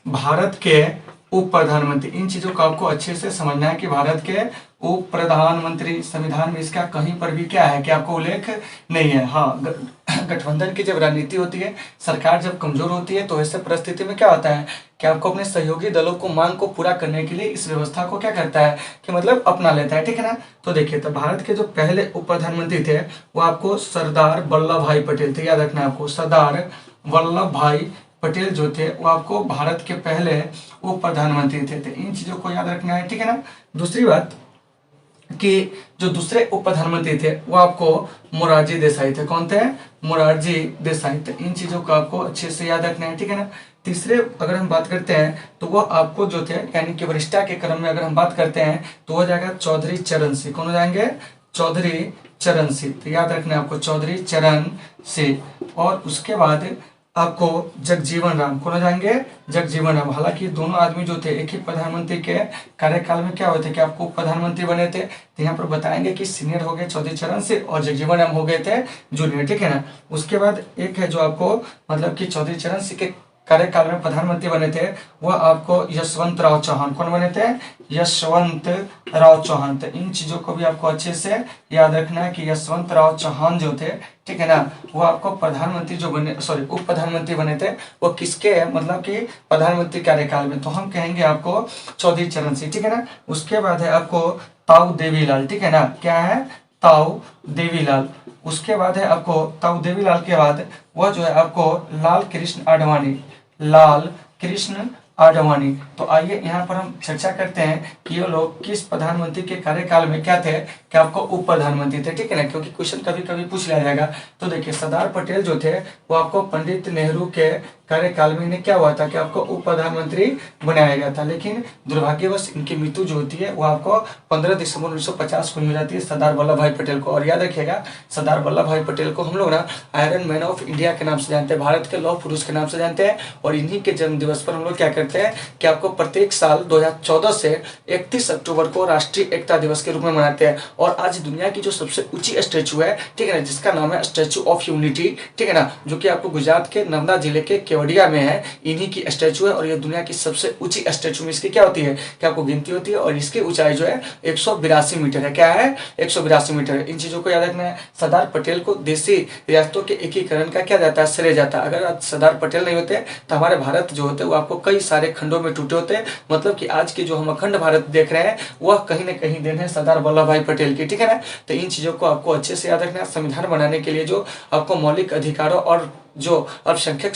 भारत के उप प्रधानमंत्री। इन चीजों को आपको अच्छे से समझना है कि भारत के उप प्रधानमंत्री संविधान में इसका कहीं पर भी क्या है कि आपको उल्लेख नहीं है। हाँ, गठबंधन की जब रणनीति होती है, सरकार जब कमजोर होती है, तो ऐसे परिस्थिति में क्या होता है कि आपको अपने सहयोगी दलों को मांग को पूरा करने के लिए इस व्यवस्था को क्या करता है कि मतलब अपना लेता है, ठीक है ना। तो देखिए तो भारत के जो पहले उप प्रधानमंत्री थे वो आपको सरदार वल्लभ भाई पटेल थे। याद रखना है आपको, सरदार वल्लभ भाई पटेल जो थे वो आपको भारत के पहले उप प्रधानमंत्री थे। तो इन चीजों को याद रखना है, ठीक है ना। दूसरी बात कि जो दूसरे उप प्रधानमंत्री थे वो आपको मोरारजी देसाई थे। कौन थे, मोरारजी देसाई। तो इन चीजों को आपको अच्छे से याद रखना है, ठीक है ना। तीसरे अगर हम बात करते हैं तो वो आपको जो थे यानी कि वरिष्ठता के क्रम में अगर हम बात करते हैं तो हो जाएगा चौधरी चरण सिंह। कौन हो जाएंगे, चौधरी चरण सिंह। तो याद रखना है आपको चौधरी चरण सिंह। और उसके बाद आपको जगजीवन राम। कौन हो जाएंगे, जगजीवन राम। हालांकि दोनों आदमी जो थे एक ही प्रधानमंत्री के कार्यकाल में क्या हुए थे कि आपको प्रधानमंत्री बने थे। तो यहाँ पर बताएंगे कि सीनियर हो गए चौधरी चरण सिंह और जगजीवन राम हो गए थे जूनियर, ठीक है ना। उसके बाद एक है जो आपको मतलब कि चौधरी चरण सिंह के कार्यकाल में प्रधानमंत्री बने थे वह आपको यशवंत राव चौहान। कौन बने थे, यशवंत राव चौहान। तो इन चीजों को भी आपको अच्छे से याद रखना है कि यशवंत राव चौहान जो थे, ठीक है ना, वो आपको प्रधानमंत्री जो बने सॉरी उप प्रधानमंत्री बने थे वो किसके मतलब कि प्रधानमंत्री कार्यकाल में। तो हम कहेंगे आपको चौधरी चरण सिंह, ठीक है ना। उसके बाद है आपको ताऊ देवीलाल, ठीक है ना। क्या है, ताऊ देवीलाल। उसके बाद है आपको ताऊ देवीलाल के बाद वह जो है आपको लाल कृष्ण आडवाणी, लाल कृष्ण आडवाणी। तो आइए यहाँ पर हम चर्चा करते हैं कि ये लोग किस प्रधानमंत्री के कार्यकाल में क्या थे कि आपको उप प्रधानमंत्री थे, ठीक है ना, क्योंकि क्वेश्चन कभी कभी पूछ लिया जाएगा। तो देखिए सरदार पटेल जो थे वो आपको पंडित नेहरू के कार्यकाल में क्या हुआ था कि आपको उप प्रधानमंत्री बनाया गया था, लेकिन दुर्भाग्यवश इनकी मृत्यु जो होती है वो आपको 15 दिसंबर 1950 को मिल जाती है सरदार वल्लभ भाई पटेल को। और याद रखिएगा सरदार वल्लभ भाई पटेल को हम लोग ना आयरन मैन ऑफ इंडिया के नाम से जानते हैं, भारत के लौह पुरुष के नाम से जानते हैं। और इन्हीं के जन्म दिवस पर हम लोग क्या करते हैं कि आपको प्रत्येक साल 2014 से 31 अक्टूबर को राष्ट्रीय एकता दिवस के रूप में मनाते हैं। और आज दुनिया की जो सबसे ऊंची स्टैचू है, ठीक है ना, जिसका नाम है स्टैचू ऑफ यूनिटी, ठीक है ना, जो कि आपको गुजरात के नर्मदा जिले के केवड़िया केवड़िया में है, इन्हीं की स्टैचू है और ये दुनिया की सबसे ऊंची स्टैचू में इसकी क्या होती है, क्या आपको गिनती होती है। और इसकी ऊंचाई जो है 182 मीटर है। क्या है, 182 मीटर है। इन चीजों को याद रखना है। सरदार पटेल को देशी रियासतों के एकीकरण का क्या जाता है, श्रेय जाता है। अगर सरदार पटेल नहीं होते तो हमारे भारत जो होते वो आपको कई सारे खंडों में टूटे होते। मतलब कि आज की जो हम अखंड भारत देख रहे हैं वह कहीं ना कहीं देन है सरदार वल्लभ भाई पटेल की, ठीक है ना। तो इन चीजों को आपको अच्छे से याद रखना है। संविधान बनाने के लिए जो आपको मौलिक अधिकारों और जो अल्पसंख्यक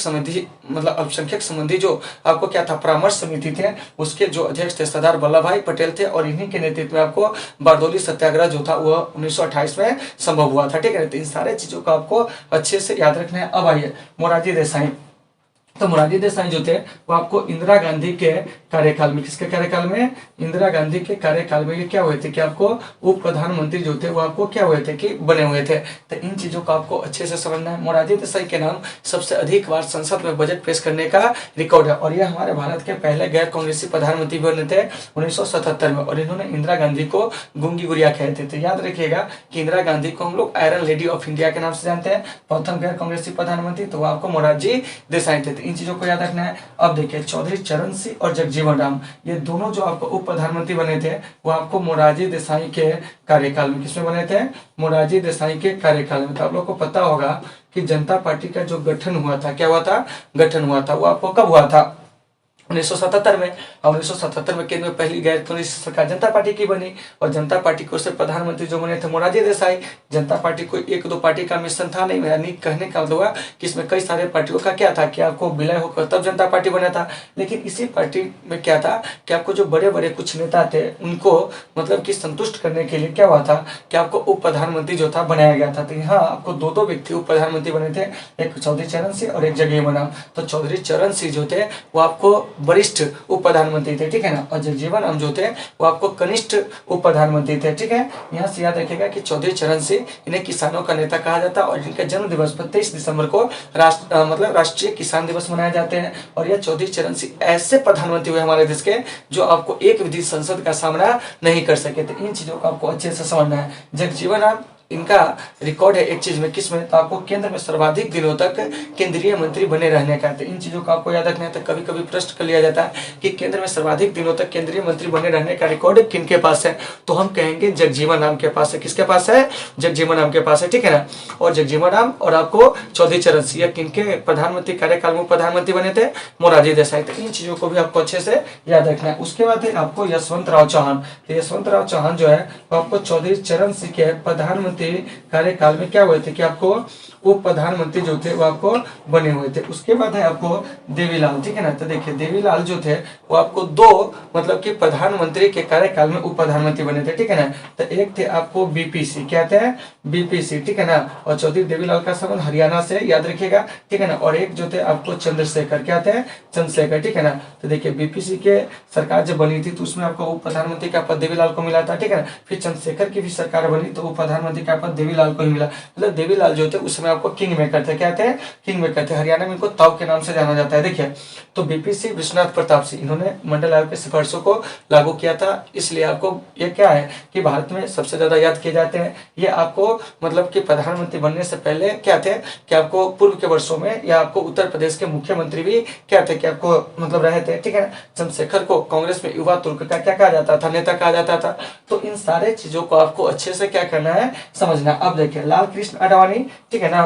संबंधी जो आपको क्या था, परामर्श समिति थे, उसके जो अध्यक्ष थे सरदार वल्लभ भाई पटेल थे और इन्हीं के नेतृत्व में आपको बारदौली सत्याग्रह जो था वह 1928 में संभव हुआ था, ठीक है। तो इन सारे चीजों को आपको अच्छे से याद रखना है। अब आइए मोरारजी देसाई। तो मोरारजी देसाई जो थे वो आपको इंदिरा गांधी के कार्यकाल में, किसके कार्यकाल में, इंदिरा गांधी के कार्यकाल में ये क्या हुए थे कि आपको उप प्रधानमंत्री जो थे वो आपको क्या हुए थे कि बने हुए थे। तो इन चीजों को आपको अच्छे से समझना है। मोरारजी देसाई के नाम सबसे अधिक बार संसद में बजट पेश करने का रिकॉर्ड है और ये हमारे भारत के पहले गैर कांग्रेसी प्रधानमंत्री बने थे 1977 में और इन्होंने इंदिरा गांधी को गुंगी गुड़िया कहते थे। याद रखिएगा कि इंदिरा गांधी को हम लोग आयरन लेडी ऑफ इंडिया के नाम से जानते हैं। प्रथम गैर कांग्रेसी प्रधानमंत्री तो वो आपको मोरारजी देसाई थे। इन चीजों को याद रखना है। अब देखिए चौधरी चरण सिंह और जगजीवन राम, ये दोनों जो आपको उप प्रधानमंत्री बने थे वो आपको मोरारजी देसाई के कार्यकाल में, किसमें बने थे, मोरारजी देसाई के कार्यकाल में। तो आप लोग को पता होगा कि जनता पार्टी का जो गठन हुआ था, क्या हुआ था, गठन हुआ था, वो आपको कब हुआ था, 1977 में। और 1977 में केंद्र में पहली गैर कांग्रेसी सरकार जनता पार्टी की बनी और जनता पार्टी को से प्रधानमंत्री जो बने थे मोरारजी देसाई। जनता पार्टी कोई एक दो पार्टी का मिश्रण था नहीं, यानी कहने का मतलब हुआ कि इसमें कई सारे पार्टियों का क्या था कि आपको विलय होकर तब जनता पार्टी बना था। लेकिन इसी पार्टी में क्या था कि आपको जो बड़े बड़े कुछ नेता थे उनको मतलब कि संतुष्ट करने के लिए क्या हुआ था कि आपको उप प्रधानमंत्री जो था बनाया गया था। तो यहाँ आपको दो व्यक्ति उप प्रधानमंत्री बने थे, एक चौधरी चरण सिंह और एक जगजीवन राम। तो चौधरी चरण सिंह जो थे वो आपको वरिष्ठ उप प्रधानमंत्री थे, ठीक है ना, और जगजीवन राम जो थे वो आपको कनिष्ठ उप प्रधानमंत्री थे, ठीक है। यहाँ से याद रखिएगा कि चौधरी चरण सिंह इन्हें किसानों का नेता कहा जाता है और इनका जन्म दिवस 23 दिसंबर को राष्ट्रीय किसान दिवस मनाए जाते हैं। और यह चौधरी चरण सिंह ऐसे प्रधानमंत्री हुए हमारे देश के जो आपको एक विधि संसद का सामना नहीं कर सके। तो इन चीजों को आपको अच्छे से समझना है। जगजीवन राम इनका रिकॉर्ड है एक चीज में, किसमें, तो आपको केंद्र में सर्वाधिक दिनों तक केंद्रीय मंत्री बने रहने का। तो इन चीजों को आपको याद रखना है। तो कभी कभी प्रश्न कर लिया जाता है कि केंद्र में सर्वाधिक दिनों तक केंद्रीय मंत्री बने रहने का रिकॉर्ड किनके पास है, तो हम कहेंगे जगजीवन राम के पास है। किसके पास है, जगजीवन राम के पास है, ठीक है ना। और जगजीवन राम और आपको चौधरी चरण सिंह किनके प्रधानमंत्री कार्यकाल में प्रधानमंत्री बने थे, मोरारजी देसाई। तो इन चीजों को भी आपको अच्छे से याद रखना है। उसके बाद है आपको यशवंत राव चौहान। तो यशवंत राव चौहान जो है वो आपको चौधरी चरण सिंह के प्रधानमंत्री कार्यकाल में क्या हुए थे कि आपको उप प्रधानमंत्री जो थे वो आपको बने हुए थे। उसके बाद है आपको देवीलाल, ठीक है ना। तो देखिए देवीलाल जो थे वो आपको दो मतलब कि प्रधानमंत्री के कार्यकाल में उप प्रधानमंत्री बने थे, ठीक है ना। तो एक थे आपको बीपीसी, क्या थे, बीपीसी, ठीक है ना। और चौधरी देवीलाल का संबंध हरियाणा से, याद रखिएगा, ठीक है ना। और एक जो थे आपको चंद्रशेखर, क्या थे, चंद्रशेखर, ठीक है ना। तो देखिए बीपीसी के सरकार जब बनी थी तो उसमें आपको उप प्रधानमंत्री का पद देवीलाल को मिला था, ठीक है ना। फिर चंद्रशेखर की भी सरकार बनी तो उप प्रधानमंत्री का पद देवीलाल को ही मिला। मतलब देवीलाल जो थे उसमें आपको किंग मेकर थे, क्या थे, किंग मेकर थे। हरियाणा में इनको ताऊ के नाम से जाना जाता है। देखिए तो बीपीसी विश्वनाथ प्रताप सिंह, इन्होंने मंडल आयोग के सिफारिशों को लागू किया था, इसलिए आपको ये क्या है कि भारत में सबसे ज्यादा याद किए जाते हैं। ये आपको मतलब कि प्रधानमंत्री बनने से पहले क्या थे कि आपको पूर्व के वर्षों में या आपको उत्तर प्रदेश के मुख्यमंत्री भी क्या थे कि आपको मतलब रहे थे, ठीक है ना। चंद्रशेखर को कांग्रेस में युवा तुर्क का क्या कहा जाता था, नेता कहा जाता था। तो इन सारे चीजों को आपको अच्छे से क्या करना है, समझना। अब देखिए लाल कृष्ण आडवाणी, ठीक है ना।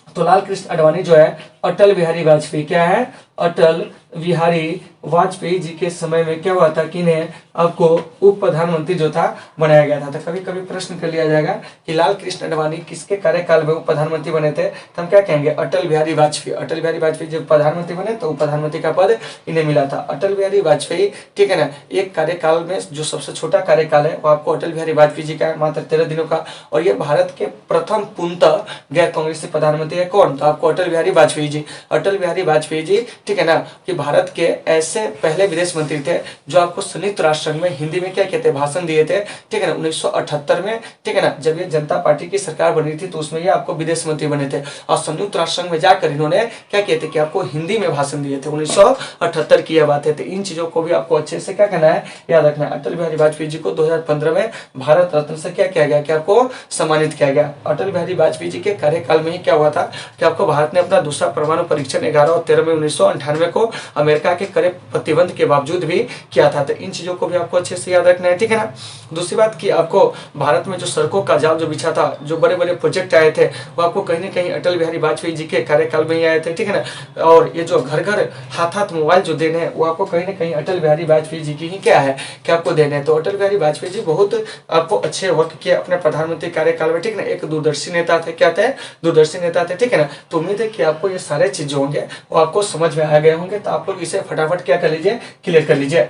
तो लाल कृष्ण आडवाणी जो है अटल बिहारी वाजपेयी, क्या है, अटल बिहारी वाजपेयी जी के समय में क्या हुआ था कि इन्हें आपको उप प्रधानमंत्री जो था बनाया गया था। तो कभी कभी प्रश्न कर लिया जाएगा कि लाल कृष्ण आडवाणी किसके कार्यकाल में उप प्रधानमंत्री बने थे, तो हम क्या कहेंगे, अटल बिहारी वाजपेयी। अटल बिहारी वाजपेयी जब प्रधानमंत्री बने तो उप प्रधानमंत्री का पद इन्हें मिला था, अटल बिहारी वाजपेयी, ठीक है ना। एक कार्यकाल में जो सबसे छोटा कार्यकाल है वो आपको अटल बिहारी वाजपेयी जी का है, मात्र 13 दिनों का। और ये भारत के प्रथम पूर्णतः गैर कांग्रेसी प्रधानमंत्री है, कौन, तो आपको अटल बिहारी वाजपेयी जी। अटल बिहारी वाजपेयी जी, ठीक ठीक है ना, कि भारत के ऐसे पहले विदेश मंत्री थे जो आपको संयुक्त राष्ट्र संघ में हिंदी में क्या कहते हैं भाषण दिए थे, ठीक है ना, 1978 में, ठीक है ना, जब ये जनता पार्टी की सरकार बनी थी तो उसमें ये आपको विदेश मंत्री बने थे और संयुक्त राष्ट्र संघ में जाकर इन्होंने क्या कहते कि आपको हिंदी में भाषण दिए थे। 1978 की यह बात है। तो इन चीजों को भी आपको अच्छे से क्या करना है, याद रखना है। अटल बिहारी वाजपेयी जी को 2015 में भारत रत्न से क्या किया गया, कि आपको सम्मानित किया गया। अटल बिहारी वाजपेयी जी के कार्यकाल में ही क्या हुआ था कि आपको भारत ने अपना दूसरा परमाणु परीक्षण 11 और 13 में 1998 को अमेरिका के कड़े प्रतिबंध के बावजूद भी किया था। तो इन चीजों को भी आपको अच्छे से याद रखना है, ठीक है ना। दूसरी बात की आपको भारत में जो सड़कों का जाल जो बिछा था, जो बड़े बड़े प्रोजेक्ट आए थे वो आपको कहीं ना कहीं अटल बिहारी वाजपेयी जी के कार्यकाल में ही आए थे, ठीक है ना। और ये जो घर घर हाथ हाथ मोबाइल जो देने हैं वो आपको कहीं ना कहीं अटल बिहारी वाजपेयी जी की ही क्या है कि आपको देने हैं। तो अटल बिहारी वाजपेयी जी बहुत आपको अच्छे वर्क किए अपने प्रधानमंत्री कार्यकाल में, ठीक है ना। एक दूरदर्शी नेता थे, क्या थे, दूरदर्शी नेता थे, ठीक है ना। तो उम्मीद है कि आपको ये सारे चीज जो होंगे वो आपको समझ में आ गए होंगे। तो आप लोग इसे फटाफट क्या कर लीजिए, क्लियर कर लीजिए।